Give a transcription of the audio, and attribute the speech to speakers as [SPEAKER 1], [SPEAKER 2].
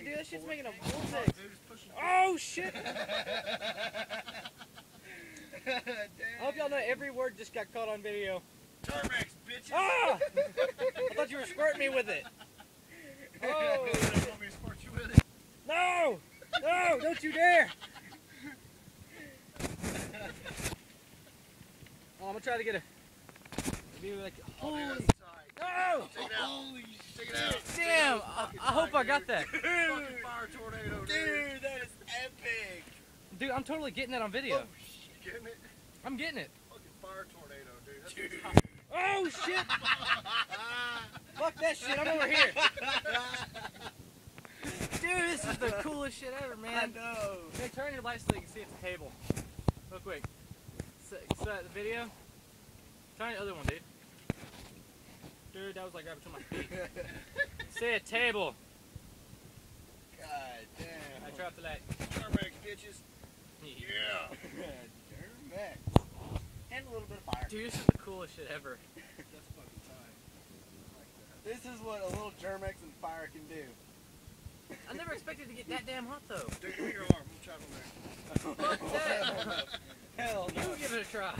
[SPEAKER 1] Yeah, dude, that shit's making a vortex. Oh, shit! I hope y'all know every word just got caught on video.
[SPEAKER 2] Termex, bitches!
[SPEAKER 1] Ah! I thought you were squirting me with it. Oh!
[SPEAKER 2] Want me to squirt you with it?
[SPEAKER 1] No! No! Don't you dare! Oh, I'm gonna try to get a view like. Holy! No!
[SPEAKER 2] Take it out. Holy shit! Take it out.
[SPEAKER 1] Damn! I hope I got that.
[SPEAKER 2] Fucking fire tornado,
[SPEAKER 3] Dude, that is epic!
[SPEAKER 1] Dude, I'm totally getting that on video.
[SPEAKER 2] Oh, shit. Getting it?
[SPEAKER 1] I'm getting it.
[SPEAKER 2] Fucking fire tornado, dude. That's
[SPEAKER 1] Oh shit! Fuck that shit! I'm over here. Dude, this is the coolest shit ever, man.
[SPEAKER 3] I know.
[SPEAKER 1] Hey, turn your light so you can see it's a table. Real quick. Set the video. Turn the other one, dude. Dude, that was like right between my feet. Say a table.
[SPEAKER 3] God damn.
[SPEAKER 1] I dropped the light.
[SPEAKER 2] Termex, bitches. Yeah.
[SPEAKER 3] Termex. And a little bit of fire.
[SPEAKER 1] Dude, this is the coolest shit ever.
[SPEAKER 2] That's fucking time.
[SPEAKER 3] This is what a little Germex and fire can do.
[SPEAKER 1] I never expected to get that damn hot though.
[SPEAKER 2] Dude, give me your arm. We'll try it on there.
[SPEAKER 1] Fuck that.
[SPEAKER 3] Hell no.
[SPEAKER 1] You give it a try.